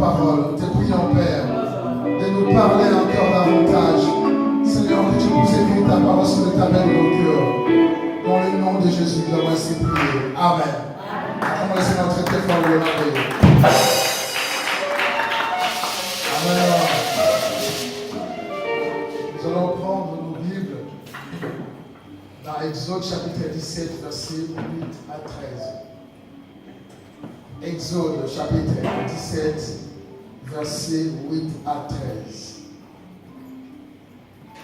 parole. Nous te prions, Père, de nous parler encore davantage. Seigneur, que tu puisses écrire ta parole sur le tableau de nos cœurs. Dans le nom de Jésus, nous avons ainsi prié. Amen. Comment laissez notre très fort le merveilleux. Amen. Nous allons prendre nos Bibles dans Exode chapitre 17, versets 8 à 13. Exode chapitre 17, versets 8 à 13.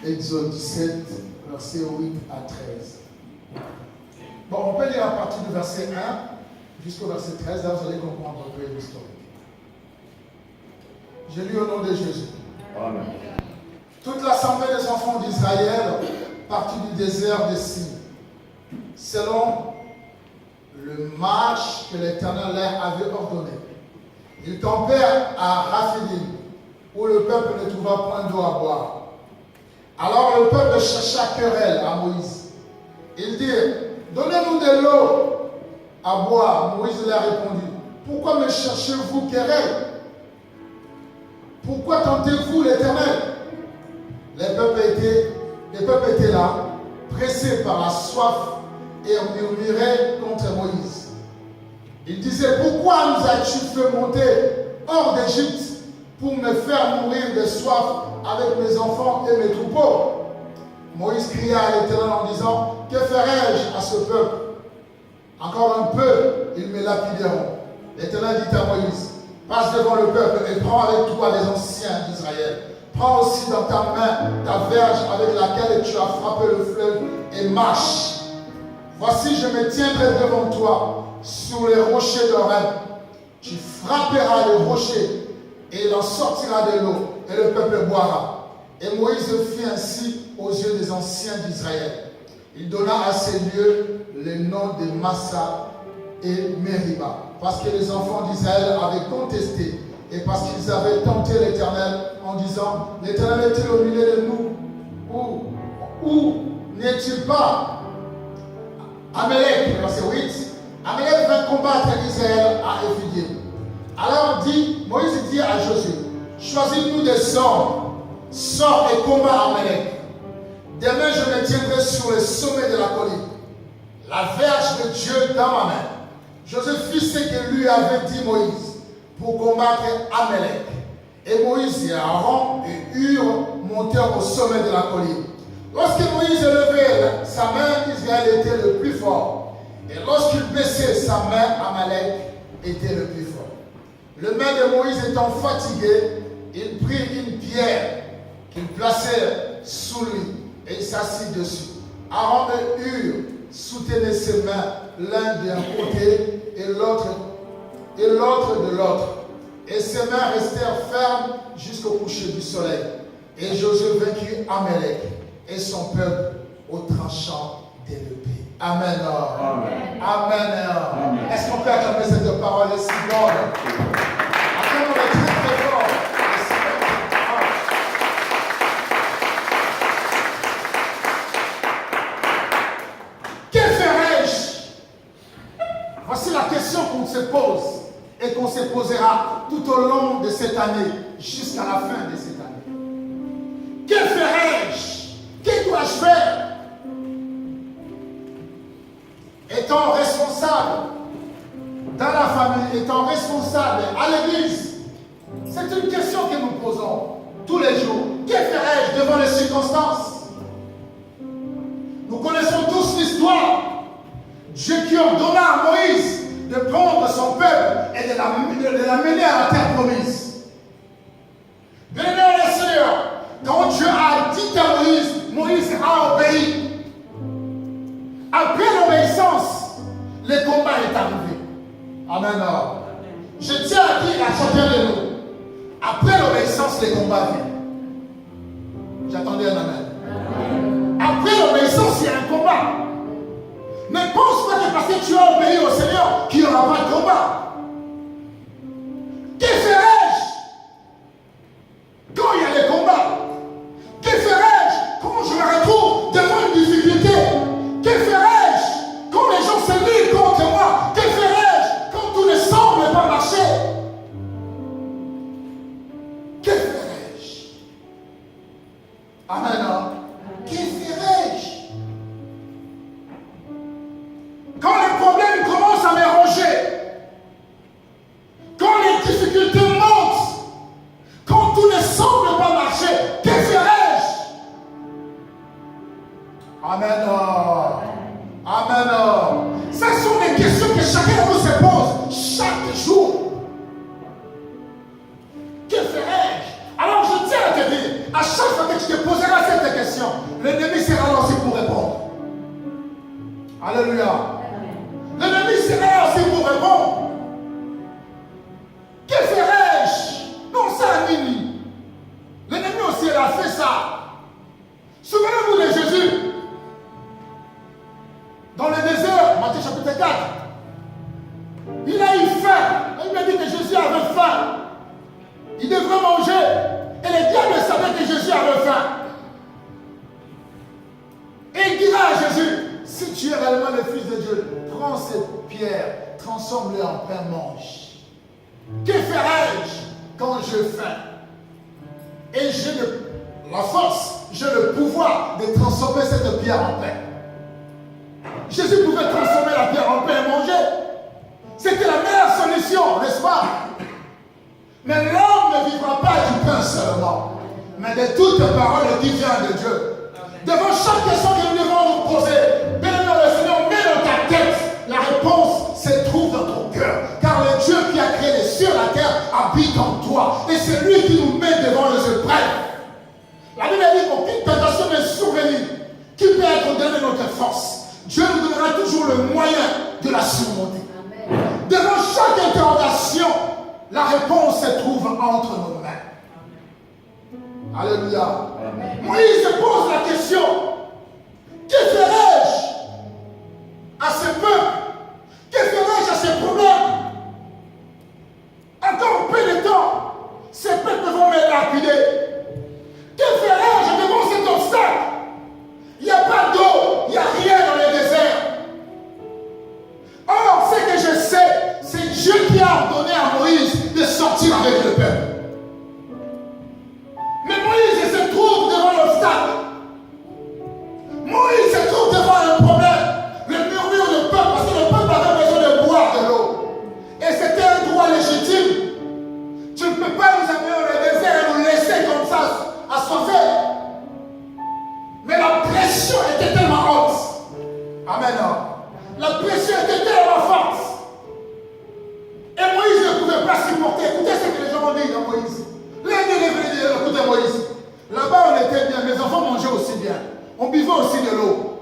Exode 17, versets 8 à 13. Bon, on peut lire à partir du verset 1 jusqu'au verset 13, là vous allez comprendre un peu l'histoire. Je lis au nom de Jésus. Amen. Toute l'assemblée des enfants d'Israël partit du désert de Sin, selon le marche que l'Éternel leur avait ordonné. Ils campèrent à Raphidim, où le peuple ne trouva point d'eau à boire. Alors le peuple chercha querelle à Moïse. Ils dirent, donnez-nous de l'eau à boire. Moïse leur répondit, pourquoi me cherchez-vous querelle? Pourquoi tentez-vous l'Éternel? Les peuples étaient là, pressés par la soif, et murmuraient contre Moïse. Ils disaient, pourquoi nous as-tu fait monter hors d'Égypte pour me faire mourir de soif avec mes enfants et mes troupeaux? Moïse cria à l'Éternel en disant, que ferai-je à ce peuple? Encore un peu, ils me lapideront. L'Éternel dit à Moïse, passe devant le peuple et prends avec toi les anciens d'Israël. Prends aussi dans ta main ta verge avec laquelle tu as frappé le fleuve et marche. Voici, je me tiendrai devant toi sur les rochers d'Horeb. Tu frapperas les rochers et il en sortira de l'eau et le peuple boira. Et Moïse fit ainsi aux yeux des anciens d'Israël. Il donna à ces lieux les noms de Massa et Meriba, parce que les enfants d'Israël avaient contesté et parce qu'ils avaient tenté l'Éternel en disant, l'Éternel est-il au milieu de nous? Où n'est-il pas? Amalek, verset 8, Amalek vint combattre Israël à Éphidim. Alors Moïse dit à Josué, choisis-nous des sorts, sors et combat Amalek. Demain je me tiendrai sur le sommet de la colline, la verge de Dieu dans ma main. Josué fit ce que lui avait dit Moïse pour combattre Amalek. Et Moïse et Aaron et Hur montèrent au sommet de la colline. Lorsque Moïse levait sa main, Israël était le plus fort. Et lorsqu'il baissait sa main, Amalek était le plus fort. Le main de Moïse étant fatigué, il prit une pierre qu'il plaçait sous lui et il s'assit dessus. Aaron et Hur soutenaient ses mains, l'un d'un côté et l'autre de l'autre. Et ses mains restèrent fermes jusqu'au coucher du soleil. Et Josué vainquit Amalek et son peuple au tranchant de l'épée. Amen. Amen. Amen. Amen. Est-ce qu'on peut acclamer cette parole si bonne? Acclamons-le très très fort. Que ferais-je? Voici la question qu'on se pose et qu'on se posera tout au long de cette année, jusqu'à la fin de cette année. Que ferais-je? Que dois-je faire? Étant responsable dans la famille, étant responsable à l'église, c'est une question que nous posons tous les jours. Que ferais-je devant les circonstances? Nous connaissons tous l'histoire. Dieu qui ordonna à Moïse de prendre son peuple et de l'amener à la terre promise. Bien-aimés les sœurs, quand Dieu a dit à Moïse, Moïse a obéi. Après l'obéissance, le combat est arrivé. Amen. Je tiens à dire à chacun de nous, après l'obéissance, le combat vient. J'attendais un amen. Après l'obéissance, il y a un combat. Ne pense pas que parce que tu as obéi au Seigneur qu'il n'y aura pas de combat. Que ferais-je quand il y a des combats? Que ferais-je quand je me retrouve devant une difficulté? Que ferais-je quand les gens se lient contre moi? Que ferais-je quand tout ne semble pas marcher? Amen. Amen. Ce sont des questions que chacun de nous se pose chaque jour. Que ferais-je? Alors je tiens à te dire, à chaque fois que tu te poseras cette question, l'ennemi sera lancé pour répondre. Alléluia. L'ennemi sera lancé pour répondre. Que ferais-je? Non, ça, Nini. L'ennemi aussi, il a fait ça. Souvenez-vous de Jésus. Dans le désert, Matthieu chapitre 4. Il a eu faim. Il m'a dit que Jésus avait faim. Il devrait manger. Et les diables savaient que Jésus avait faim. Et il dira à Jésus, si tu es réellement le Fils de Dieu, prends cette pierre, transforme-les en pain, mange. Que ferai-je quand j'ai faim? Et j'ai la force, j'ai le pouvoir de transformer cette pierre en pain. Jésus pouvait transformer la pierre en pain et manger. C'était la meilleure solution, n'est-ce pas? Mais l'homme ne vivra pas du pain seulement, mais de toute parole qui vient de Dieu. Devant chaque question que nous devons nous poser, bien-aimé le Seigneur, mets dans ta tête, la réponse se trouve dans ton cœur. Car le Dieu qui a créé les cieux et la terre habite en toi. Et c'est lui qui nous met devant les épreuves. La Bible dit qu'aucune tentation n'est survenue qui peut être donné notre force. Dieu nous donnera toujours le moyen de la surmonter. Amen. Devant chaque interrogation, la réponse se trouve entre nos mains. Alléluia. Amen. Moïse pose la question, que ferai-je à ce peuple? Que ferai-je à ces problèmes? Encore peu de temps, ces peuples vont me lapider. Que ferai-je devant cet obstacle? Il n'y a pas d'eau, il n'y a rien dans le désert. Or, ce que je sais, c'est Dieu qui a ordonné à Moïse de sortir avec le peuple. Mais Moïse se trouve devant l'obstacle. Moïse se trouve devant un problème. Le murmure du peuple, parce que le peuple avait besoin de boire de l'eau. Et c'était un droit légitime. Tu ne peux pas nous amener dans le désert et nous laisser comme ça, assoiffés. Mais la pression était tellement haute. Amen. La pression était tellement forte. Et Moïse ne pouvait pas supporter. Écoutez ce que les gens ont dit dans Moïse. L'un des venait dire, écoutez Moïse, là-bas on était bien, mes enfants mangeaient aussi bien. On buvait aussi de l'eau.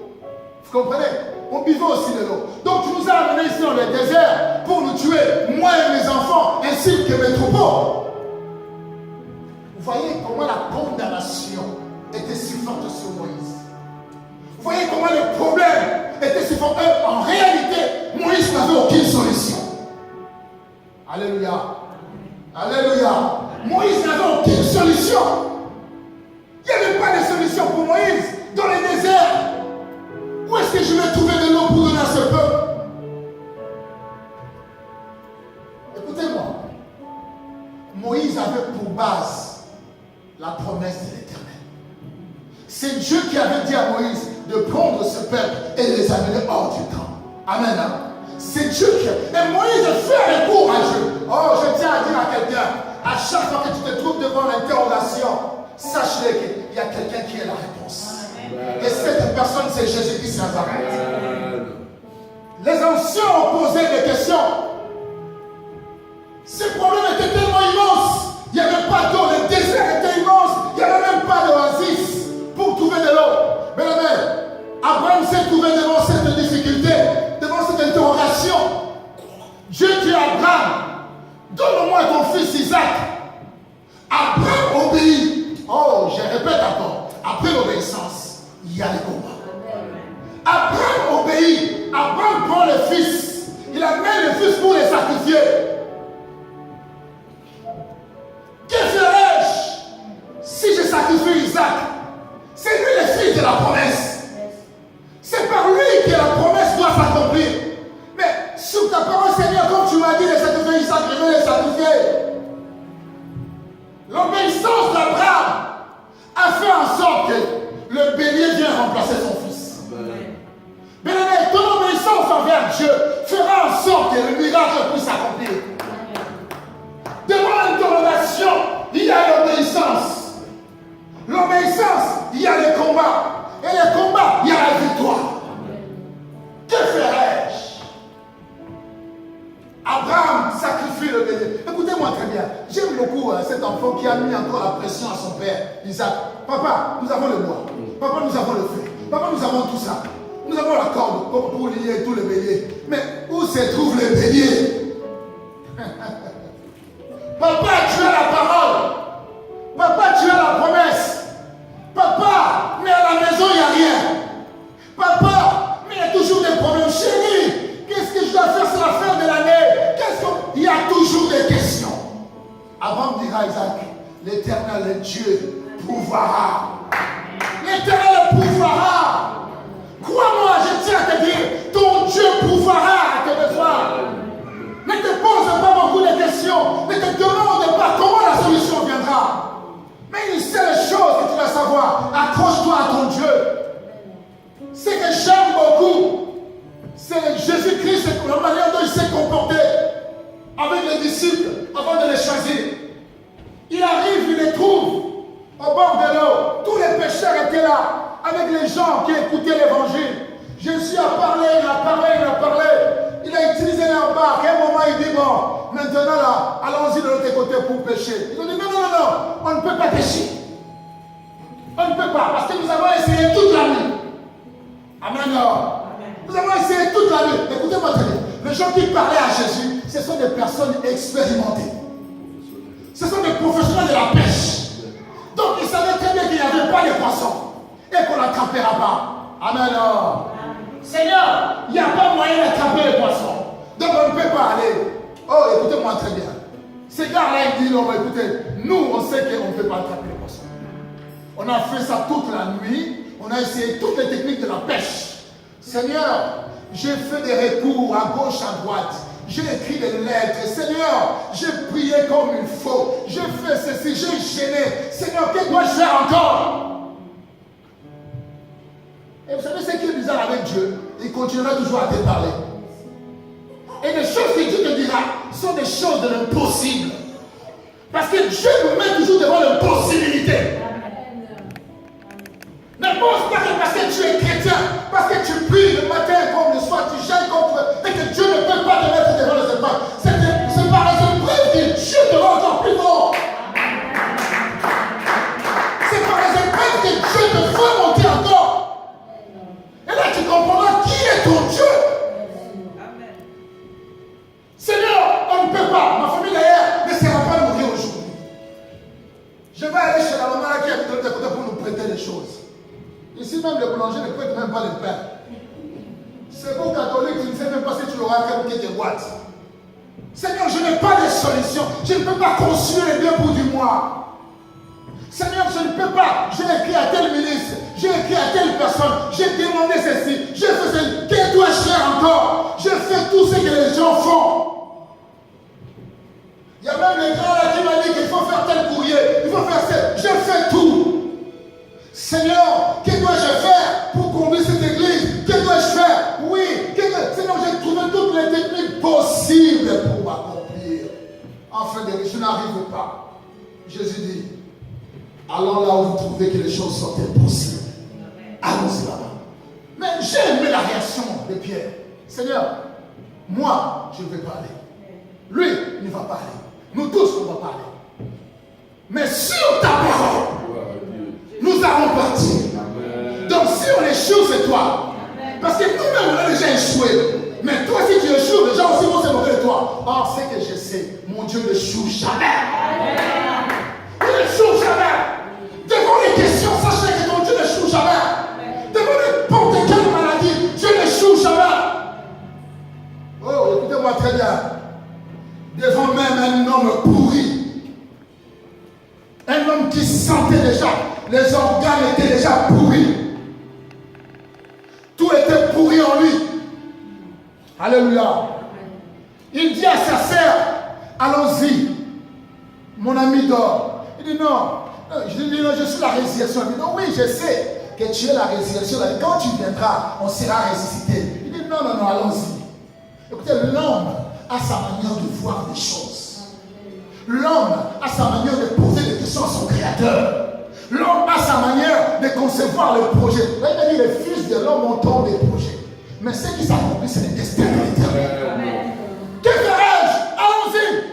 Vous comprenez? On buvait aussi de l'eau. Donc tu nous as amenés ici dans le désert pour nous tuer, moi et mes enfants, ainsi que mes troupeaux. Vous voyez comment la condamnation était si forte sur Moïse. Vous voyez comment le problème était si fort. En réalité, Moïse n'avait aucune solution. Alléluia. Alléluia. Moïse n'avait aucune solution. Il n'y avait pas de solution pour Moïse dans le désert. Où est-ce que je vais trouver de l'eau pour donner à ce peuple? Écoutez-moi. Moïse avait pour base la promesse de l'Éternel. C'est Dieu qui avait dit à Moïse de prendre ce peuple et de les amener hors du camp. Amen. Hein? C'est Dieu qui... Et Moïse fait recours à Dieu. Oh, je tiens à dire à quelqu'un, à chaque fois que tu te trouves devant l'interrogation, sache-le qu'il y a quelqu'un qui est la réponse. Amen. Et cette personne, c'est Jésus-Christ Nazareth. Les anciens ont posé des questions. Ce problème était tellement immense. Il n'y avait pas d'eau, le désert était immense. Il n'y avait même pas d'oasis pour trouver de l'eau. Mais Abraham s'est trouvé devant cette difficulté, devant cette interrogation. Dieu dit à Abraham, donne-moi ton fils Isaac. Abraham obéit. Oh, je répète encore. Après l'obéissance, il y a les combats. Abraham obéit. Abraham prend le fils. Il amène le fils pour le sacrifier. Que ferais-je si je sacrifie Isaac? C'est lui le fils de la promesse. C'est par lui que la promesse doit s'accomplir. Mais sur ta parole, Seigneur, comme tu m'as dit de sacrifier Isaac, je vais le sacrifier. L'obéissance d'Abraham a fait en sorte que le bélier vienne remplacer son fils. Bien-aimé, ton obéissance envers Dieu fera en sorte que le miracle puisse s'accomplir. Devant l'interrogation, il y a l'obéissance. L'obéissance, il y a les combats. Et les combats, il y a la victoire. Écoutez-moi très bien. J'aime beaucoup cet enfant qui a mis encore la pression à son père, Isaac. Papa, nous avons le bois. Papa, nous avons le feu. Papa, nous avons tout ça. Nous avons la corde pour lier tous les béliers. Mais où se trouvent les béliers? Papa, tu as la parole. Papa, tu as la promesse. Papa, mais à la maison, il n'y a rien. Papa, mais il y a toujours des problèmes. Chérie, qu'est-ce que je dois faire? C'est la fin de l'année. Il y a toujours des questions. Abraham dira à Isaac, l'Éternel Dieu pourvoira. L'Éternel pourvoira. Crois-moi, je tiens à te dire, ton Dieu pourvoira à tes besoins. Ne te pose pas beaucoup de questions. Ne te demande pas comment la solution viendra. Mais une seule chose que tu dois savoir, accroche-toi à ton Dieu. Ce que j'aime beaucoup, c'est Jésus-Christ, la manière dont il s'est comporté avec les disciples avant de les choisir. Il arrive, il les trouve au bord de l'eau. Tous les pécheurs étaient là, avec les gens qui écoutaient l'évangile. Jésus a parlé, il a parlé, il a parlé. Il a utilisé leur barque. À un moment, il dit, bon, maintenant là, allons-y de l'autre côté pour pêcher. Ils ont dit, non, non, non, non, on ne peut pas pêcher. On ne peut pas, parce que nous avons essayé toute la nuit. Amen. Nous avons essayé toute la nuit. Écoutez-moi très bien. Les gens qui parlaient à Jésus, ce sont des personnes expérimentées. Ce sont des professionnels de la pêche. Donc ils savaient très bien qu'il n'y avait pas de poissons et qu'on n'attrapera pas. Amen. Seigneur, il n'y a pas moyen d'attraper les poissons. Donc on ne peut pas aller. Oh, écoutez-moi très bien. Ces gars-là, ils disent, non, écoutez, nous, on sait qu'on ne peut pas attraper les poissons. On a fait ça toute la nuit. On a essayé toutes les techniques de la pêche. Seigneur, j'ai fait des recours à gauche, à droite. J'ai écrit des lettres. Seigneur, j'ai prié comme il faut. J'ai fait ceci, j'ai gêné. Seigneur, que dois-je faire encore? Et vous savez ce qui est bizarre avec Dieu? Il continuera toujours à te parler. Et les choses que Dieu te dira sont des choses de l'impossible. Parce que Dieu nous met toujours devant l'impossibilité. Ne pense pas que parce que tu es chrétien, parce que tu pries le matin comme le soir, tu gênes contre, et que Dieu ne peut pas te mettre devant les épreuves. C'est par les épreuves que Dieu te rend encore plus fort. C'est par les épreuves que Dieu te fait monter encore. Et là tu comprendras qui est ton Dieu. Seigneur, on ne peut pas. Ma famille d'ailleurs ne sera pas mourir aujourd'hui. Je vais aller chez la maman qui habite de l'autre côté pour nous prêter les choses. Ici même, le boulanger ne prête même pas le pain. C'est beau catholique, tu ne sais même pas si tu auras quelques des boîtes. Seigneur, je n'ai pas de solution. Je ne peux pas construire les 2 bouts du mois. Seigneur, je ne peux pas. J'ai écrit à tel ministre, j'ai écrit à telle personne, j'ai demandé ceci, j'ai fait ceci. Que dois-je faire encore? Je fais tout ce que les gens font. Il y a même les gars là qui m'ont dit qu'il faut faire tel courrier, il faut faire ça. Je fais tout. Seigneur, que dois-je faire pour conduire cette église? Que dois-je faire? Oui, Seigneur, j'ai trouvé toutes les techniques possibles pour m'accomplir. Enfin, je n'arrive pas. Jésus dit, allons là où vous trouvez que les choses sont impossibles. Allons-y là-bas. Mais j'ai aimé la réaction de Pierre. Seigneur, moi, je ne vais pas aller. Lui, il ne va pas aller. Nous tous, on ne va pas aller. Mais sur ta parole, nous allons partir. Donc si on échoue, c'est toi. Parce que nous-mêmes, on a déjà échoué. Mais toi, si tu échoues, les gens aussi vont se moquer de toi. Or, c'est que je sais, mon Dieu n'échoue jamais. Il n'échoue jamais. Devant les questions, sachez que ton Dieu n'échoue jamais. Devant n'importe quelle maladie, Dieu n'échoue jamais. Oh, écoutez-moi très bien. Devant même un homme pourri. Un homme qui sentait déjà, les organes étaient déjà pourris. Tout était pourri en lui. Alléluia. Il dit à sa sœur, allons-y. Mon ami dort. Il dit non. Je dis non, je suis la résurrection. Il dit non, oui, je sais que tu es la résurrection. Quand tu viendras, on sera ressuscité. Il dit non, non, non, allons-y. Écoutez, l'homme a sa manière de voir les choses. L'homme a sa manière de poser des questions à son créateur. L'homme a sa manière de concevoir le projet. Là, il a dit, les fils de l'homme ont tant de projets. Mais ce qui s'accomplit, c'est le destin de l'éternel. Que ferai-je? Allons-y.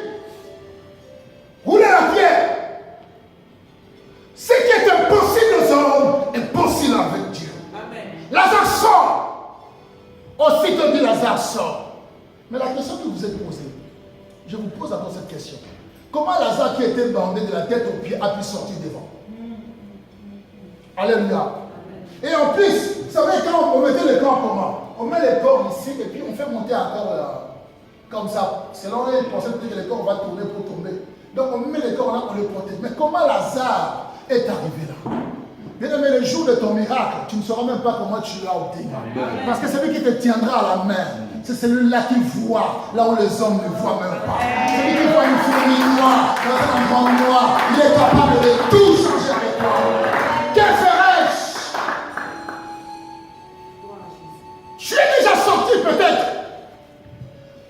Comment Lazare qui était bandé de la tête aux pieds a pu sortir devant? Alléluia. Et en plus, vous savez, quand on mettait les corps comment? On met les corps ici et puis on fait monter encore comme ça. Selon les pensées que les corps vont tourner pour tomber. Donc on met les corps là, on les protège. Mais comment Lazare est arrivé là? Bien aimé, le jour de ton miracle, tu ne sauras même pas comment tu l'as obtenu. Parce que celui qui te tiendra à la main, c'est celui-là qui voit là où les hommes ne voient même pas. Celui qui voit une fourmi noire dans un enfant noir, il est capable de tout changer avec toi. Que ferais-je? Tu es déjà sorti peut-être.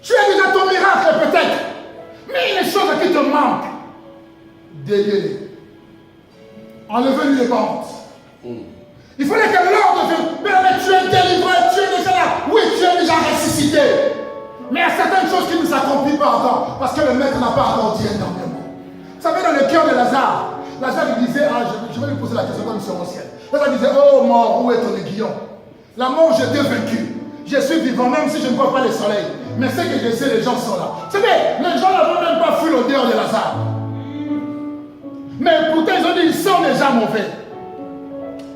Tu as déjà ton miracle peut-être. Mais il y a des choses qui te manquent. Déliez-les. Enlevez-lui les bandes. Il fallait que l'ordre vienne. Mais tu es délivré, tu es déjà là. Oui, tu es déjà ressuscité. Mais il y a certaines choses qui ne s'accomplissent pas encore. Parce que le maître n'a pas encore dit énormément. Vous savez, dans le cœur de Lazare, Lazare lui disait, je vais lui poser la question comme sur mon ciel. Lazare disait, oh mort, où est ton aiguillon? La mort, je t'ai vaincu. Je suis vivant, même si je ne vois pas le soleil. Mais ce que je sais, les gens sont là. Vous savez, les gens n'avaient même pas fui l'odeur de Lazare. Mais pourtant, ils ont dit, ils sont déjà mauvais.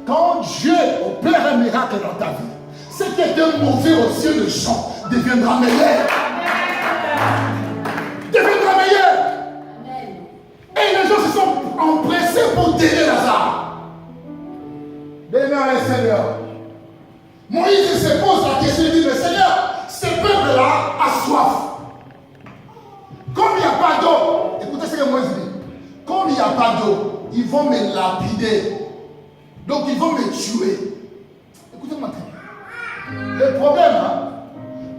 Quand Dieu opère un miracle dans ta vie, ce qui était mauvais aux yeux de gens deviendra meilleur. Deviendra meilleur. Et les gens se sont empressés pour t'aider Lazare. Bien-aimé Seigneur, Moïse se pose la question, il dit, mais Seigneur, ce peuple-là a soif. Comme il n'y a pas d'eau, écoutez ce que Moïse dit. Comme il n'y a pas d'eau, ils vont me lapider. Donc ils vont me tuer. Écoutez-moi très bien. Le problème,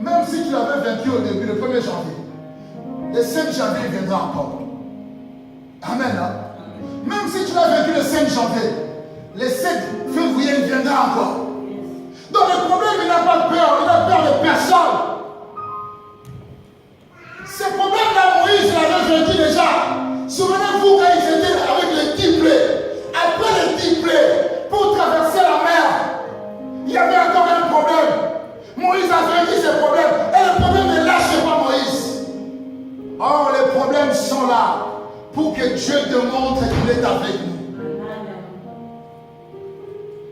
même si tu l'avais vaincu au début, le 1er janvier, le 5 janvier il viendra encore. Amen. Même si tu l'as vaincu le 5 janvier, le 7 février il viendra encore. Donc le problème, il n'a pas peur, il n'a peur de personne. Ce problème-là, Moïse l'avait vaincu déjà. Souvenez-vous quand ils étaient avec les 10 plaies. Après les 10 plaies, pour traverser la mer, il y avait encore un problème. Moïse a vaincu ce problème. Et le problème ne lâche pas Moïse. Or, les problèmes sont là pour que Dieu te montre qu'il est avec nous.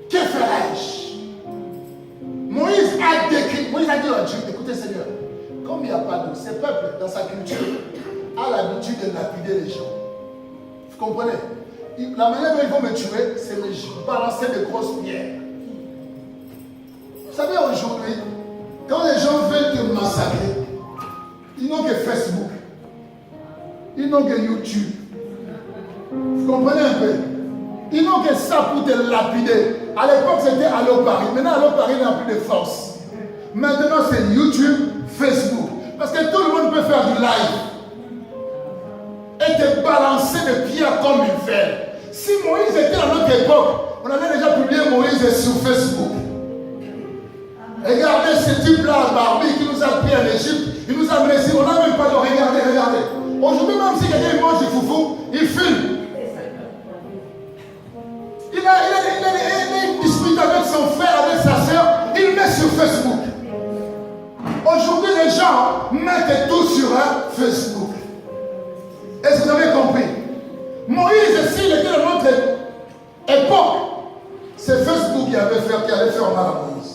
Que ferais-je? Moïse a dit à Dieu, écoutez Seigneur, comme il n'y a pas d'eau, ce peuple dans sa culture a l'habitude de lapider les gens. Vous comprenez? La manière dont ils vont me tuer, c'est me balancer de grosses pierres. Vous savez, aujourd'hui, quand les gens veulent te massacrer, ils n'ont que Facebook, ils n'ont que YouTube. Vous comprenez un peu? Ils n'ont que ça pour te lapider. À l'époque, c'était Allo Paris. Maintenant, Allo Paris n'a plus de force. Maintenant, c'est YouTube, Facebook. Parce que tout le monde peut faire du live. Et te balancer des pierres comme une fête. Si Moïse était à notre époque, on avait déjà publié Moïse sur Facebook. Regardez ce type-là, Barbie, qui nous a pris en Égypte. Il nous a amené ici. On n'a même pas de regardez. Aujourd'hui, même si quelqu'un mange du foufou, il filme. Il dispute avec son frère, avec sa soeur. Il met sur Facebook. Aujourd'hui, les gens mettent tout sur Facebook. Est-ce que vous avez compris? Moïse, s'il était de notre époque, c'est Facebook qui allait faire mal à Moïse.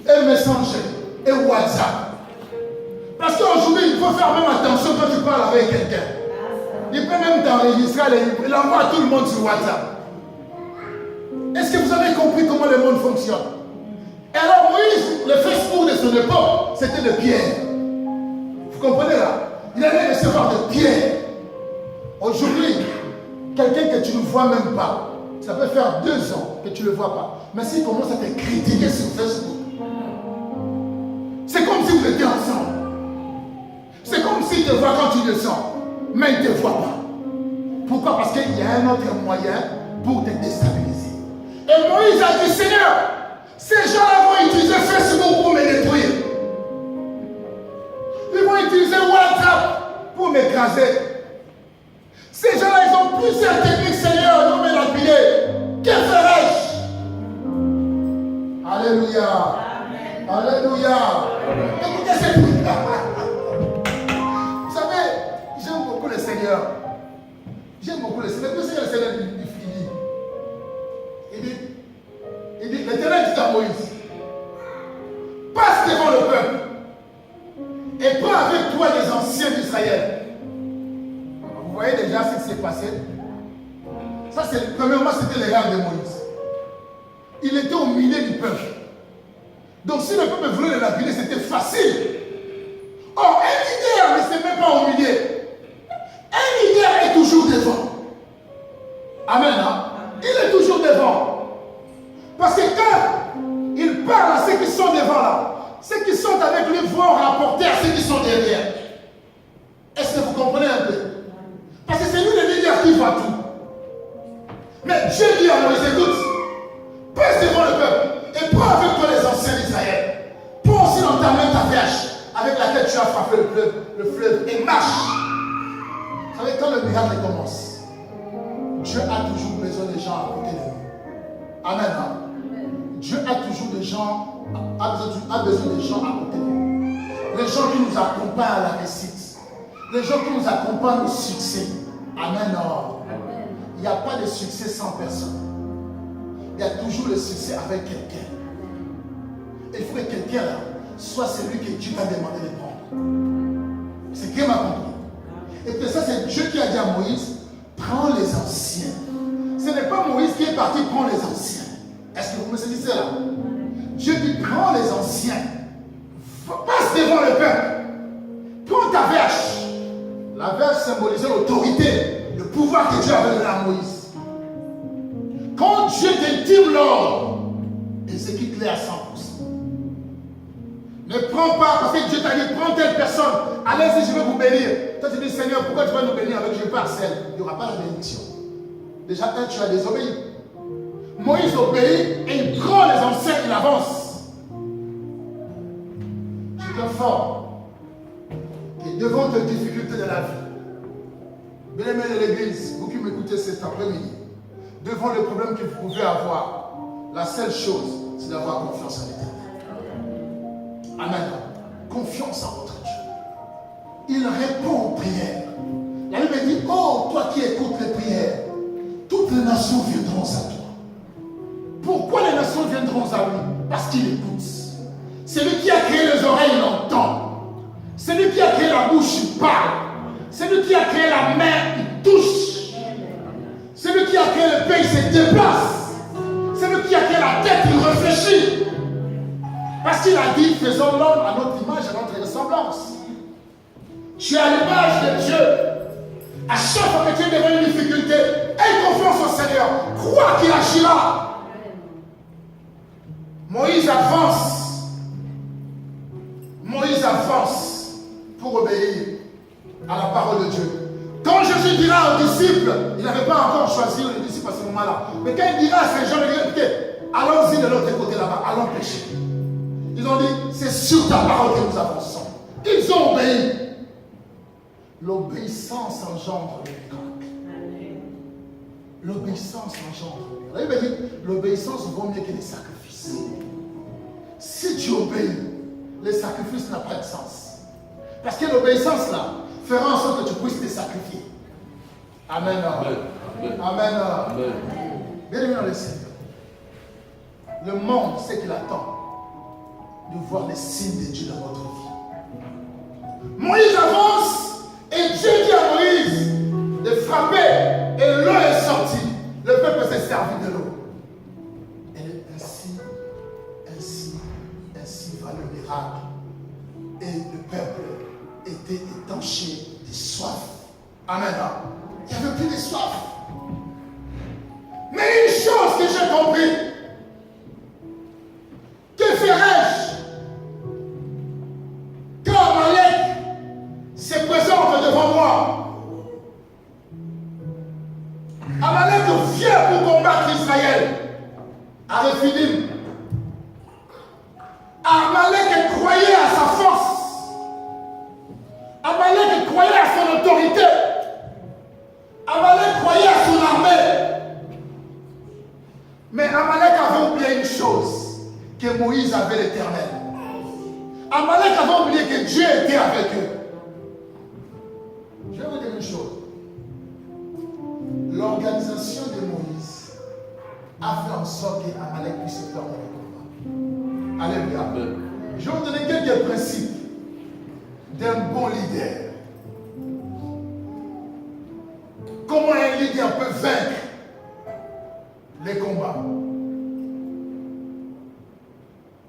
Et Messenger, et WhatsApp. Parce qu'aujourd'hui, il faut faire même attention quand tu parles avec quelqu'un. Il peut même t'enregistrer, il envoie à tout le monde sur WhatsApp. Est-ce que vous avez compris comment le monde fonctionne? Et alors Moïse, le Facebook de son époque, c'était de pierre. Vous comprenez là? Il allait recevoir de pierre. Aujourd'hui, quelqu'un que tu ne vois même pas, ça peut faire 2 ans que tu ne le vois pas. Mais s'il commence à te critiquer sur Facebook, c'est comme si vous étiez ensemble. C'est comme s'il te voit quand tu descends, mais il ne te voit pas. Pourquoi? Parce qu'il y a un autre moyen pour te déstabiliser. Et Moïse a dit, Seigneur, ces gens-là vont utiliser Facebook pour me détruire. Ils vont utiliser WhatsApp pour m'écraser. Ces gens-là, ils ont plusieurs techniques, Seigneur, ils vont me lapider. Que ferais-je? Alléluia. Amen. Alléluia. Écoutez cette prière. Vous savez, je le Seigneur. J'aime beaucoup le Seigneur. Le Seigneur, il dit, l'Éternel dit à Moïse, passe devant le peuple et prends avec toi les anciens d'Israël. Vous voyez déjà ce qui s'est passé. Ça, premièrement, c'était l'erreur de Moïse. Il était au milieu du peuple. Donc si le peuple voulait le lapider, c'était facile. Or, un leader ne se met pas au milieu. Un leader est toujours devant. Amen. Hein? Il est toujours devant. Parce que quand il parle à ceux qui sont devant là, ceux qui sont avec lui vont rapporter à ceux qui sont derrière. Est-ce que vous comprenez un peu? Parce que c'est lui le leader qui voit tout. Mais Dieu dit à Moïse, écoute, passe devant le peuple et prends avec toi les anciens d'Israël. Prends aussi dans ta main ta perche avec laquelle tu as frappé le fleuve et marche. Vous savez, quand le miracle commence, Dieu a toujours besoin des gens à côté de nous. Amen. Hein? Dieu a toujours des gens, a besoin des gens à côté de nous. Les gens qui nous accompagnent à la réussite. Les gens qui nous accompagnent au succès. Amen. Il n'y a pas de succès sans personne. Il y a toujours le succès avec quelqu'un. Il faut que quelqu'un là soit celui que Dieu t'a demandé de prendre. C'est qui m'a compris. Et puis ça, c'est Dieu qui a dit à Moïse, prends les anciens. Ce n'est pas Moïse qui est parti prendre les anciens. Est-ce que vous me saisissez là? Dieu dit, prends les anciens. Passe devant le peuple. Prends ta verge. La verge symbolisait l'autorité, le pouvoir que Dieu avait donné à Moïse. Quand Dieu t'intime l'ordre, il se quitte à 100%. Ne prends pas, parce que Dieu t'a dit, prends telle personne, allez-y, je vais vous bénir. Toi tu dis, Seigneur, pourquoi tu vas nous bénir avec je parcelle? Il n'y aura pas de bénédiction. Déjà, tu as désobéi. Moïse obéit et il prend les anciens, il avance. Je t'informe que devant tes difficultés de la vie, bien-aimés de l'église, vous qui m'écoutez cet après-midi, devant les problèmes que vous pouvez avoir, la seule chose, c'est d'avoir confiance en l'Éternel. Amen. Confiance en votre Dieu. Il répond aux prières. La Bible dit, oh, toi qui écoutes les prières, toutes les nations viendront à toi. Pourquoi les nations viendront à lui? Parce qu'il écoute. C'est lui qui a créé les oreilles, il entend. C'est lui qui a créé la bouche, il parle. C'est lui qui a créé la main, il touche. C'est lui qui a créé le pays, il se déplace. C'est lui qui a créé la tête, il réfléchit. Parce qu'il a dit, faisons l'homme à notre image, à notre ressemblance. Tu es à l'image de Dieu. À chaque fois que tu es devant une difficulté, aie confiance au Seigneur. Crois qu'il agira. Moïse avance. Moïse avance pour obéir à la parole de Dieu. Quand Jésus dira aux disciples, il n'avait pas encore choisi les disciples à ce moment-là, mais quand il dira à ces gens, il dit, écoutez, allons-y de l'autre côté là-bas, allons pêcher. Ils ont dit, c'est sur ta parole que nous avançons. Ils ont obéi. L'obéissance engendre le miracle. L'obéissance engendre le miracle. La Bible dit, l'obéissance vaut mieux que les sacrifices. Si tu obéis, les sacrifices n'ont pas de sens. Parce que l'obéissance là, fera en sorte que tu puisses te sacrifier. Amen. Amen. Amen. Bien-aimé dans le Seigneur. Le monde sait qu'il attend de voir les signes de Dieu dans votre vie. Moïse avance et Dieu dit à Moïse de frapper et l'eau est sortie. Le peuple s'est servi de l'eau. Et ainsi va le miracle. Et le peuple était étanché de soif. Amen. Il n'y avait plus de soif. Mais une chose que j'ai compris, que ferais-je quand Amalek se présente devant moi? Amalek vient pour combattre Israël à Rephidim. Amalek croyait à sa force. Amalek croyait à son autorité. Amalek croyait à son armée. Mais Amalek avait oublié une chose, que Moïse avait l'Éternel. Amalek avait oublié que Dieu était avec eux. Je vais vous dire une une chose. L'organisation de Moïse a fait en sorte qu'Amalek puisse perdre le combat. Alléluia. Je vais vous donner quelques principes d'un bon leader. Comment un leader peut vaincre les combats.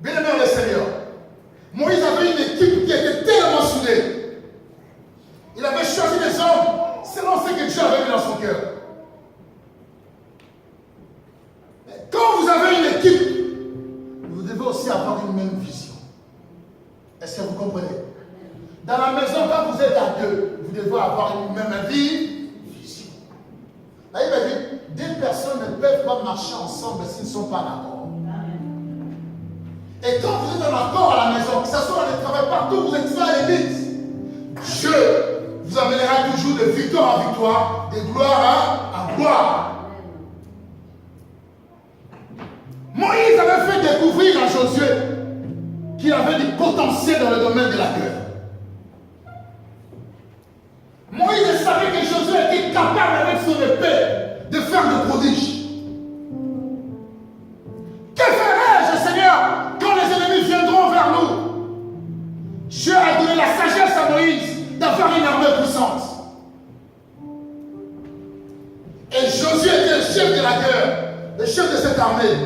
Bien-aimé dans le Seigneur, Moïse avait une équipe qui était tellement soudée. Il avait choisi des hommes selon ce que Dieu avait mis dans son cœur. Quand vous avez une équipe, vous devez aussi avoir une même vision. Est-ce que vous comprenez? Dans la maison, quand vous êtes à deux, vous devez avoir une même vision. Là, il va dire, deux personnes ne peuvent pas marcher ensemble s'ils ne sont pas d'accord. Et quand vous êtes en accord à la maison, que ce soit dans le travail, partout, vous êtes à l'église, Dieu vous amènera toujours de victoire en victoire, de gloire en gloire. Moïse avait fait découvrir à Josué qu'il avait du potentiel dans le domaine de la guerre. Moïse savait que Josué était capable avec son épée de faire des prodiges. Que ferais-je, Seigneur, quand les ennemis viendront vers nous? Dieu a donné la sagesse à Moïse d'avoir une armée puissante. Et Josué était le chef de la guerre, le chef de cette armée.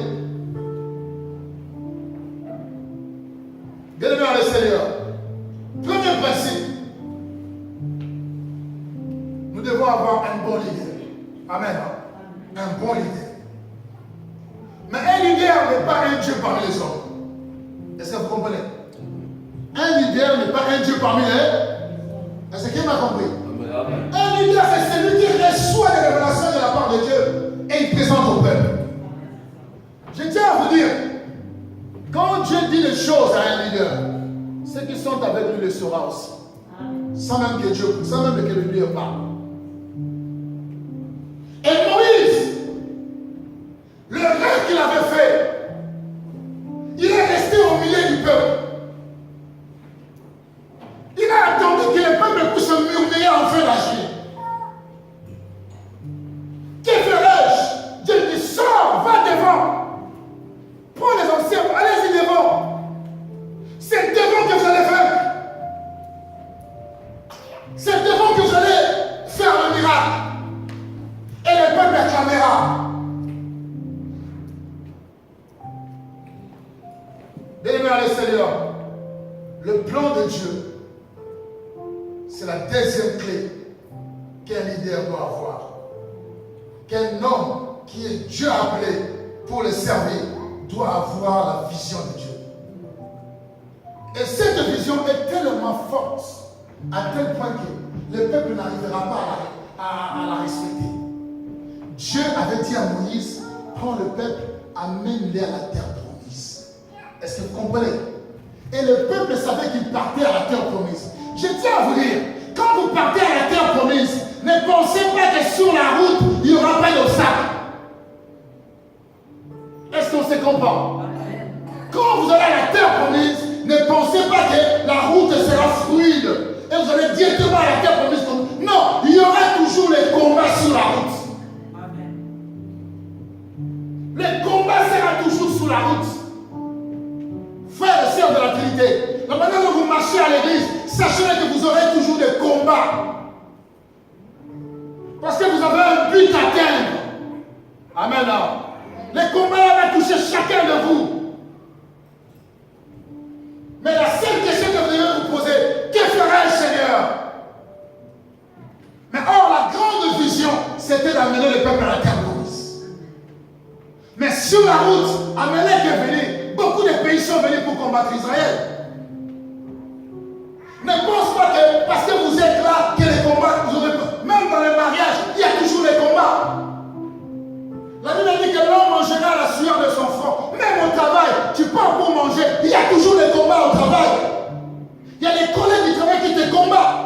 Bien-aimé dans le Seigneur, premier principe, nous devons avoir un bon leader. Amen. Un bon leader. Mais un leader n'est pas un Dieu parmi les hommes. Est-ce que vous comprenez? Un leader n'est pas un Dieu parmi les... Est-ce qu'il m'a compris? Un leader, c'est celui qui reçoit les révélations de la part de Dieu et il présente au peuple. Je tiens à vous dire, quand Dieu dit des choses à un leader, ceux qui sont avec lui le sauront aussi. Sans même que Dieu, sans même que le leader parle. Et Moïse, le rêve qu'il avait fait, il est resté au milieu du peuple. Il a attendu que le peuple puisse murmurer enfin d'agir. Que ferais-je? Dieu dit, sors, va devant. Prends les anciens, allez-y devant. C'est devant que vous allez faire. C'est devant que vous allez faire le miracle. Et le peuple acclamera. Bien-aimé dans le Seigneur, le plan de Dieu, c'est la deuxième clé qu'un leader doit avoir. Qu'un homme qui est Dieu appelé pour le servir doit avoir la vision de Dieu. Et cette vision est tellement forte à tel point que le peuple n'arrivera pas à la respecter. Dieu avait dit à Moïse, prends le peuple, amène-les à la terre promise. Est-ce que vous comprenez? Et le peuple savait qu'il partait à la terre promise. Je tiens à vous dire, quand vous partez à la terre promise, ne pensez pas que sur la route, il n'y aura pas d'obstacle. Est-ce qu'on se comprend? Quand vous allez à la terre promise, ne pensez pas que la route sera fluide et vous allez directement à la terre promise. Non, il y aura toujours les combats sur la route. Le combat sera toujours sur la route. Frères et sœurs de la Trinité, la manière dont vous marchez à l'église, sachez que vous aurez toujours des combats. Parce que vous avez un but à atteindre. Amen. Les combats vont toucher chacun de vous. Mais la seule question que vous devez vous poser, que ferait le Seigneur? Mais or, la grande vision, c'était d'amener le peuple à la terre promise. Mais sur la route, Amalek est venu. Beaucoup de pays sont venus pour combattre Israël. Ne pense pas que parce que vous êtes là, que les combats, vous aurez pas. Même dans le mariage, il y a toujours des combats. La Bible dit que l'homme mangera la sueur de son front. Même au travail, tu pars pour manger, il y a toujours des combats au travail. Il y a des collègues du travail qui te combattent.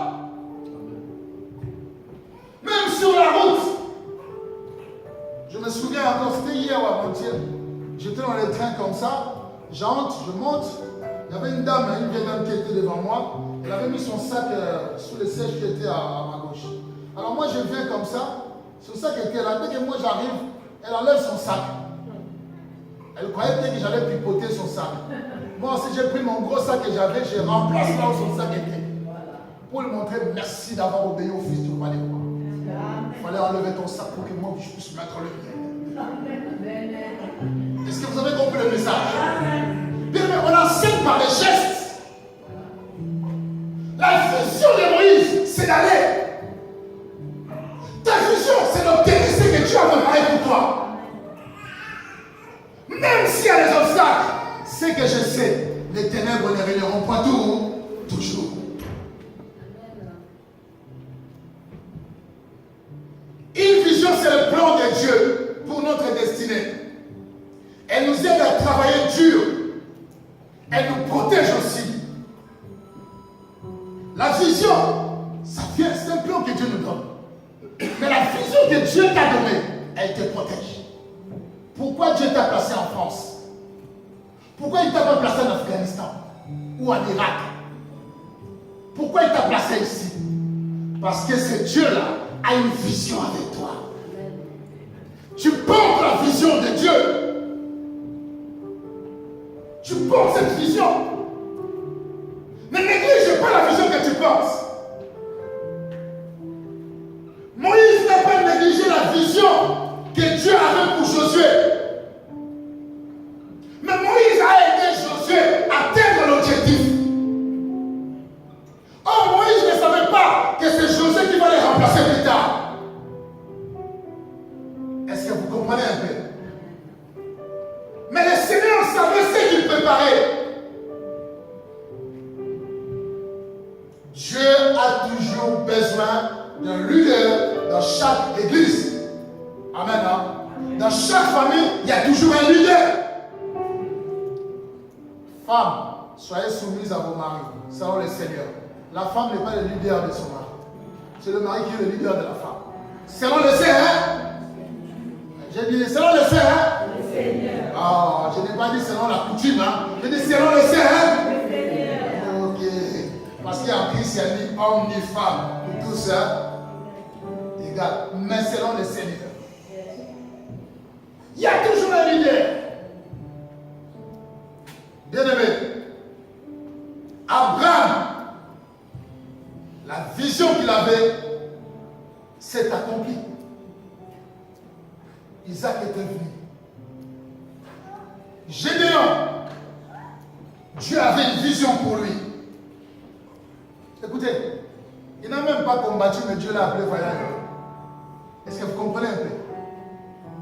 Même sur la route. Je me souviens encore, c'était hier ou avant-hier. J'étais dans le train comme ça, j'entre, je monte. Il y avait une dame, une vieille dame qui était devant moi. Elle avait mis son sac sous le siège qui était à ma gauche. je viens comme ça, c'est ça qu'elle était là. Dès que moi j'arrive, elle enlève son sac. Elle croyait peut-être que j'allais pipoter son sac. Moi aussi, j'ai pris mon gros sac que j'avais, j'ai remplacé là où son sac était. Pour lui montrer merci d'avoir obéi au Fils du roi des rois. Il fallait enlever ton sac pour que moi je puisse mettre le mien. Est-ce que vous avez compris le message? Bien, mais on enseigne par les gestes. La vision de Moïse, c'est d'aller. Ta vision, c'est d'obtenir ce que Dieu a préparé pour toi. Même s'il y a des obstacles, c'est que je sais, les ténèbres ne régneront pas toujours. Une vision, c'est le plan de Dieu pour notre destinée. Elle nous aide à travailler dur. Elle nous protège aussi. La vision, ça vient, c'est un plan que Dieu nous donne. Mais la vision que Dieu t'a donnée, elle te protège. Pourquoi Dieu t'a placé en France? Pourquoi il ne t'a pas placé en Afghanistan ou en Irak? Pourquoi il t'a placé ici? Parce que ce Dieu-là a une vision avec toi. Tu portes la vision de Dieu. Tu portes cette vision. Ne néglige pas la vision que tu portes. Moïse n'a pas négligé la vision que Dieu avait pour Josué. Mais Moïse a aidé Josué à atteindre l'objectif. Or, Moïse ne savait pas que c'est Josué qui va les remplacer plus tard. Est-ce que vous comprenez un peu? Mais le Seigneur savait ce qu'il préparait. Dieu a toujours besoin d'un leader dans chaque église. Amen. Hein? Dans chaque famille, il y a toujours un leader. Femmes, soyez soumises à vos maris, selon le Seigneur. La femme n'est pas le leader de son mari. C'est le mari qui est le leader de la femme. Selon le Seigneur. J'ai dit selon le Seigneur. Oh, je n'ai pas dit selon la coutume. Hein? J'ai dit selon le Seigneur. Ok. Parce qu'il y a en Christ, il y a ni homme ni femme. Pour tout ça, égal. Mais selon le Seigneur. Il y a toujours un leader. Bien-aimé, Abraham, la vision qu'il avait s'est accomplie. Isaac était venu. Gédéon, Dieu avait une vision pour lui. Écoutez, il n'a même pas combattu, mais Dieu l'a appelé voyage. Est-ce que vous comprenez un peu?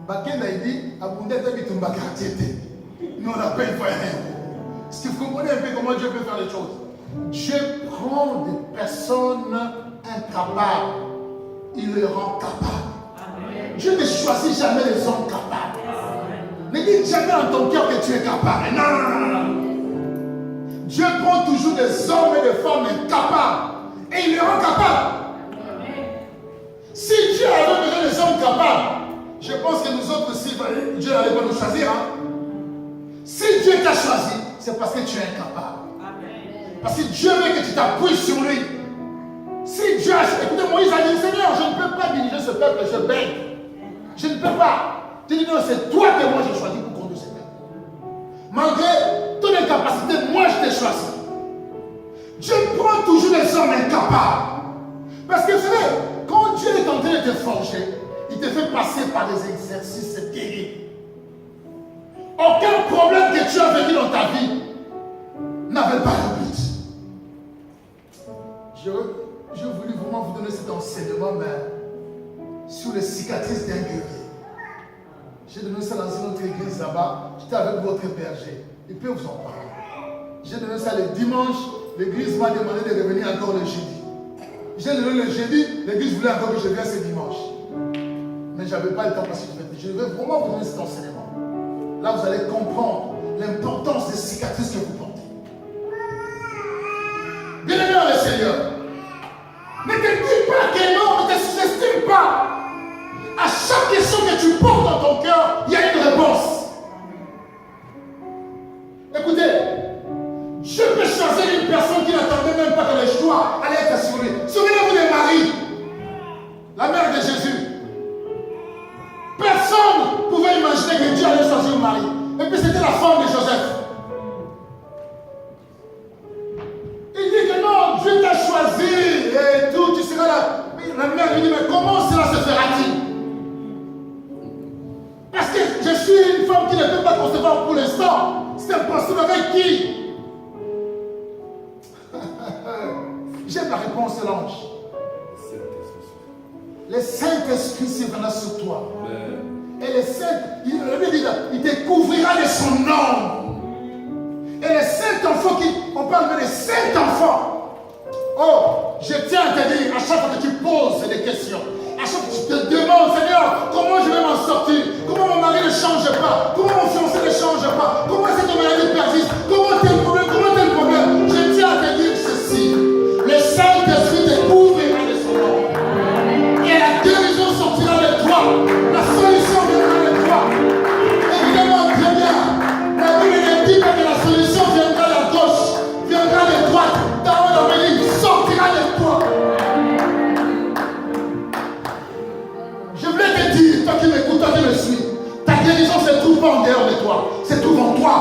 Bakenda il dit, Abundete bitumba kartiete. Nous on appelle voyage. Est-ce que vous comprenez un peu comment Dieu peut faire les choses? Dieu prend des personnes incapables, il les rend capables. Amen. Dieu ne choisit jamais les hommes capables. Amen. Ne dis jamais en ton cœur que tu es capable. Non, non, non, non. Dieu prend toujours des hommes et des femmes incapables et il les rend capables. Amen. Si Dieu avait besoin des hommes capables, je pense que nous autres aussi, Dieu n'allait pas nous choisir. Hein? Si Dieu t'a choisi, c'est parce que tu es incapable. Amen. Parce que Dieu veut que tu t'appuies sur lui. Si Dieu a... Écoutez, Moïse a dit, Seigneur, je ne peux pas diriger ce peuple, je baigne. Je ne peux pas. Tu dis, non, c'est toi que moi j'ai choisi pour conduire ce peuple. Malgré ton incapacité, moi je t'ai choisi. Dieu prend toujours les hommes incapables. Parce que vous savez, quand Dieu est en train de te forger, il te fait passer par des exercices terribles. Aucun problème que tu as vécu dans ta vie n'avait pas de but. Je voulais vraiment vous donner cet enseignement, mais sur les cicatrices d'un guerrier. J'ai donné ça dans une autre église là-bas. J'étais avec votre berger. Il peut vous en parler. J'ai donné ça le dimanche. L'église m'a demandé de revenir encore le jeudi. J'ai donné le jeudi. L'église voulait encore que je vienne ce dimanche. Mais je n'avais pas le temps parce que je vais vraiment vous donner cet enseignement. Là, vous allez comprendre l'importance des cicatrices que vous portez. Bien-aimé dans le Seigneur, ne te dis pas que non, ne te sous-estime pas. À chaque question que tu portes dans ton cœur, il y a une réponse. Écoutez, Dieu peut choisir une personne qui n'attendait même pas que le choix allait être sur lui. Souvenez-vous des maris. La mère que Dieu allait choisir Marie. Et puis c'était la femme de Joseph. Il dit que non, Dieu t'a choisi et tout, tu seras là. La mère lui dit, mais comment cela se fera-t-il? Parce que je suis une femme qui ne peut pas concevoir pour l'instant. C'est impossible avec qui? J'aime la réponse de l'ange. Le Saint-Esprit viendra sur toi. Et le Saint, il te couvrira de son nom. Et le Saint-Enfant, on parle de Saint-Enfant. Oh, je tiens à te dire, à chaque fois que tu poses des questions, à chaque fois que tu te demandes, Seigneur, comment je vais m'en sortir? Comment mon mari ne change pas? Comment mon fiancé ne change pas? Comment cette maladie persiste? Comment tel problème? Comment tel problème? Je tiens à te dire ceci. Le Saint-Esprit te couvrira de son nom. Et la guérison sortira de toi. La solution viendra de toi. Évidemment, très bien. La Bible ne dit pas que la solution viendra de gauche, viendra de droite. Dans l'avenir, sortira de toi. Je voulais te dire, toi qui m'écoutes, toi qui me suis, ta guérison se trouve pas en dehors de toi, se trouve en toi.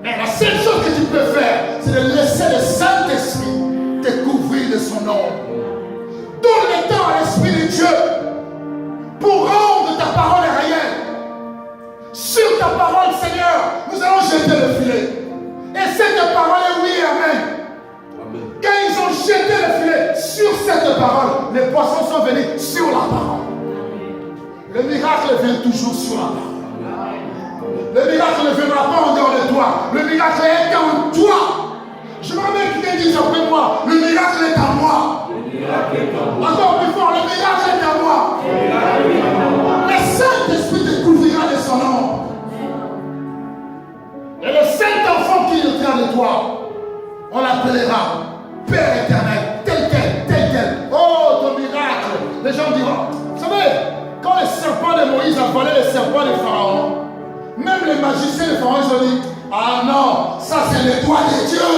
Mais la seule chose que tu peux faire, c'est de laisser le Saint-Esprit te couvrir de son nom. Donne le temps à l'Esprit de Dieu pour rendre ta parole réelle. Sur ta parole, Seigneur, nous allons jeter le filet. Et cette parole est oui, amen. Quand ils ont jeté le filet sur cette parole, les poissons sont venus sur la parole. Le miracle vient toujours sur la parole. Le miracle ne viendra pas en dehors de toi. Le miracle est en toi. Je me rappelle quelqu'un dit après moi, le miracle est en moi. Encore plus fort, le miracle est en moi. Le Saint-Esprit te couvrira de son nom. Et le Saint-Enfant qui est au cœur de toi, on l'appellera Père éternel, tel quel. Oh, ton miracle. Les gens diront, vous savez, quand le serpent de Moïse a volé le serpent de Pharaon, même les magiciens de Pharaon, ils ont dit, ah non, ça c'est le doigt de Dieu.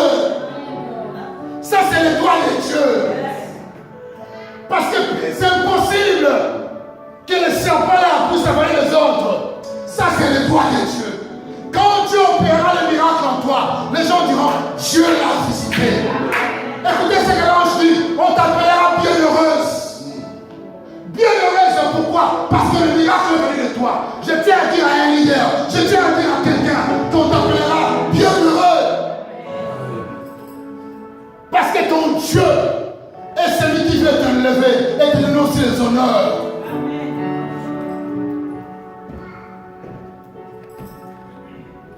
Ça c'est le doigt de Dieu. Parce que c'est impossible que le serpent là puisse avaler les autres. Ça c'est le doigt de Dieu. Quand Dieu opérera le miracle en toi, les gens diront, Dieu l'a visité. Écoutez ce que l'ange dit, on t'appellera bienheureuse. Bienheureuse, pourquoi? Parce que le miracle est venu de toi. Je tiens à dire à un leader, je tiens à dire à quelqu'un qu'on t'appellera bienheureux. Parce que ton Dieu est celui qui veut t'enlever et te donner aussi les honneurs.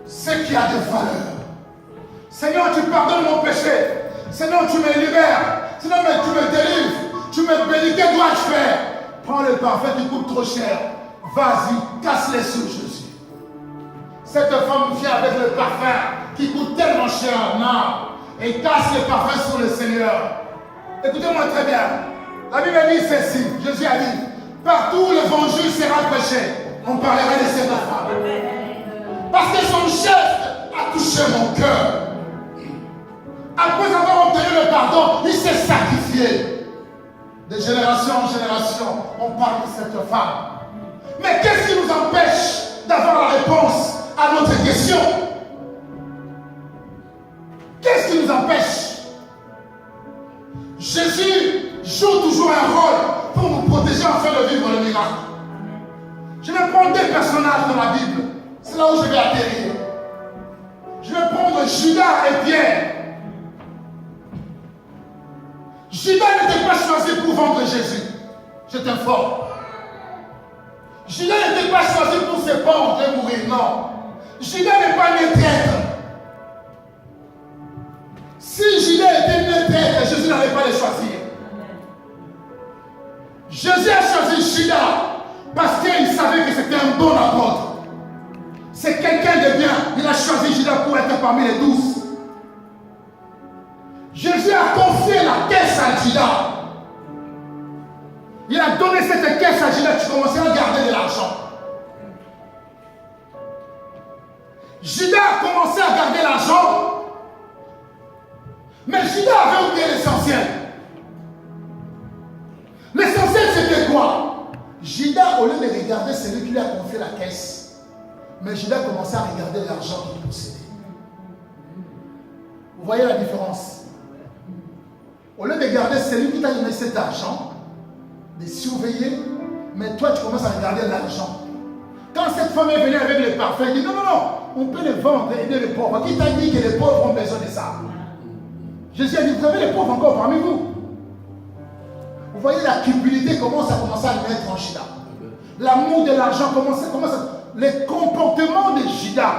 Ce qui a de valeur. Seigneur, tu pardonnes mon péché. Seigneur, tu me libères. Seigneur, tu me délivres. Tu me bénis. Que dois-je faire? Prends le parfum qui coûte trop cher. Vas-y, casse-les sur Jésus. Cette femme vient avec le parfum qui coûte tellement cher. Non. Et casse le parfum sur le Seigneur. Écoutez-moi très bien. La Bible dit ceci. Jésus a dit, partout l'évangile sera prêché, on parlera de cette femme. Parce que son geste a touché mon cœur. Après avoir obtenu le pardon, il s'est sacrifié. De génération en génération, on parle de cette femme. Mais qu'est-ce qui nous empêche d'avoir la réponse à notre question? Qu'est-ce qui nous empêche? Jésus joue toujours un rôle pour nous protéger afin de vivre le miracle. Je vais prendre deux personnages dans la Bible. C'est là où je vais atterrir. Je vais prendre Judas et Pierre. Judas n'était pas choisi pour vendre Jésus. Je t'informe. Judas n'était pas choisi pour se pendre et mourir. Non. Judas n'est pas né traître. Si Judas était né traître, Jésus n'allait pas le choisir. Jésus a choisi Judas parce qu'il savait que c'était un bon apôtre. C'est quelqu'un de bien. Il a choisi Judas pour être parmi les 12. Jésus a confié la caisse à Judas. Il a donné cette caisse à Judas. Tu commençais à garder de l'argent. Judas a commencé à garder l'argent. Mais Judas avait oublié l'essentiel. L'essentiel c'était quoi? Judas Judas, au lieu de regarder celui qui lui a confié la caisse, mais Judas commençait à regarder l'argent qu'il possédait. Vous voyez la différence? Au lieu de garder celui qui t'a donné cet argent, de surveiller, mais toi tu commences à regarder l'argent. Quand cette femme est venue avec les parfums, elle dit non, non, non, on peut les vendre et aider les pauvres. Qui t'a dit que les pauvres ont besoin de ça? Jésus a dit, vous avez les pauvres encore parmi vous. Vous voyez la cupidité commence à naître en Judas. L'amour de l'argent commence à... Le comportement de Judas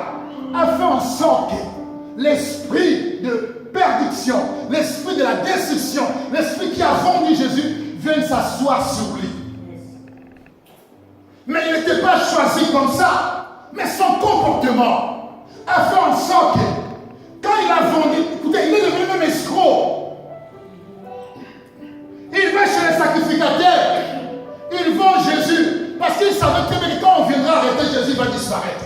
a fait en sorte que l'esprit de perdition, l'esprit de la destruction, l'esprit qui a vendu Jésus vienne s'asseoir sur lui. Mais il n'était pas choisi comme ça. Mais son comportement a fait en sorte que quand il a vendu, écoutez, il est devenu même escroc. Il va chez les sacrificateurs, il vend Jésus, parce qu'il savait très bien que quand on viendra arrêter Jésus, il va disparaître.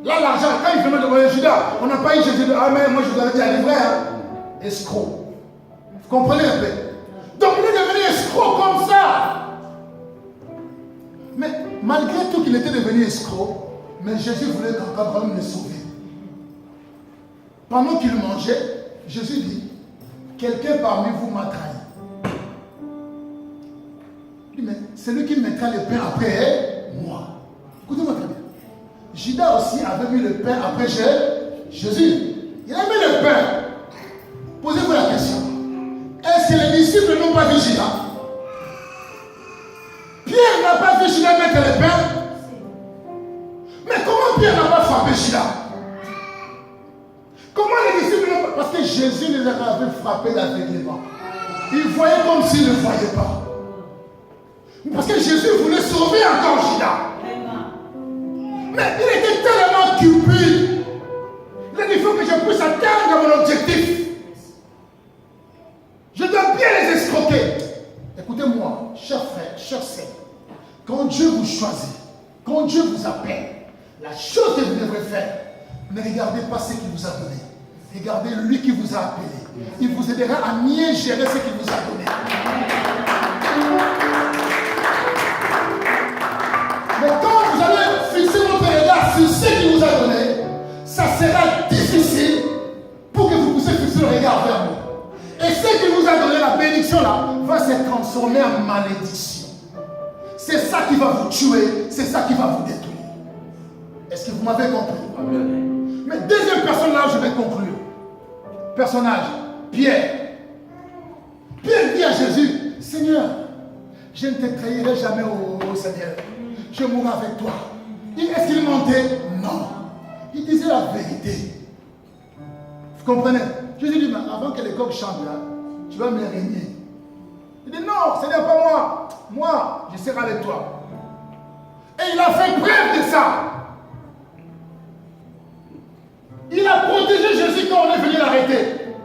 Là, l'argent, quand il vient de Judas, on n'a pas eu Jésus de Amen, moi je vous avais dit à livrer, escroc. Vous comprenez un peu? Donc il est devenu escroc comme ça. Mais malgré tout qu'il était devenu escroc, mais Jésus voulait quand même le sauver. Pendant qu'il mangeait, Jésus dit, quelqu'un parmi vous m'a trahi. Mais celui qui mettra le pain après est moi. Écoutez-moi très bien. Judas aussi avait mis le pain après Jésus. Il a mis le pain. Posez-vous la question. Est-ce que les disciples n'ont pas vu Judas? Pierre n'a pas vu Judas mettre le pain. Mais comment Pierre n'a pas frappé Judas? Comment les disciples n'ont pas... Parce que Jésus les avait frappés d'aveuglement. Ils voyaient comme s'ils ne voyaient pas. Parce que Jésus voulait sauver encore Judas. Mais il était tellement cupide. Il a dit, il faut que je puisse atteindre mon objectif. Je dois bien les escroquer. Écoutez-moi, chers frères, chers sœurs, quand Dieu vous choisit, quand Dieu vous appelle, la chose que vous devrez faire, ne regardez pas ce qu'il vous a donné. Regardez lui qui vous a appelé. Il vous aidera à mieux gérer ce qu'il vous a donné. Mais quand vous allez fixer votre regard sur ce qu'il vous a donné, ça sera difficile pour que vous puissiez fixer le regard vers nous. Et ce qu'il vous a donné, la bénédiction là, va se transformer en malédiction. C'est ça qui va vous tuer, c'est ça qui va vous détruire. Est-ce que vous m'avez compris? Amen. Mais deuxième personne là, je vais conclure. Personnage, Pierre. Pierre dit à Jésus, Seigneur, je ne te trahirai jamais au Seigneur. Je mourrai avec toi. Est-ce qu'il mentait? Non. Il disait la vérité. Vous comprenez? Jésus dit, mais avant que les coqs chantent là, tu vas me régner. Il dit, non, ce n'est pas moi. Moi, je serai avec toi. Et il a fait preuve de ça. Il a protégé Jésus quand on est venu l'arrêter.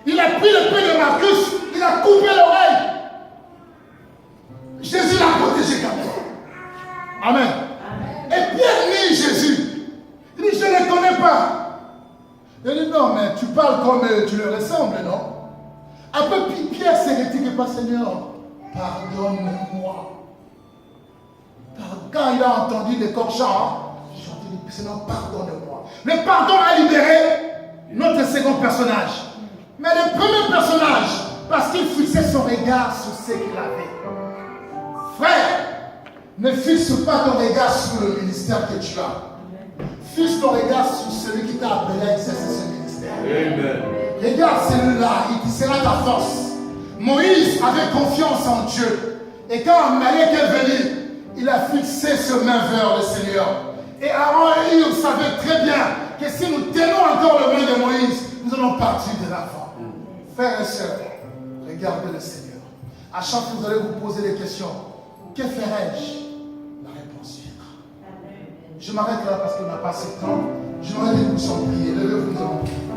Il a pris le pain de Marcus, il a coupé l'oreille. Jésus l'a protégé quand même. Amen. Et Pierre nie Jésus. Il dit, je ne le connais pas. Il dit, non, mais tu parles comme tu le ressembles, non? Après, Pierre s'est retiré par Seigneur. Pardonne-moi. Quand il a entendu les coqs chanter, il dit, Seigneur, pardonne-moi. Le pardon a libéré notre second personnage. Mais le premier personnage, parce qu'il fixait son regard sur ce qu'il avait. Frère, ne fixe pas ton regard sur le ministère que tu as. Fixe ton regard sur celui qui t'a appelé à exercer ce ministère. Amen. Regarde celui-là, il sera ta force. Moïse avait confiance en Dieu. Et quand Amalek est venu, il a fixé ses mains vers le Seigneur. Et Aaron et Hur savaient très bien que si nous tenons encore le main de Moïse, nous allons partir de l'avant. Frères et sœurs, regardez le Seigneur. À chaque fois que vous allez vous poser des questions, que ferais-je? La réponse viendra. Je m'arrête là parce qu'on n'a pas assez de temps. Je m'arrête de vous en prier. Levez-vous, nous allons prier.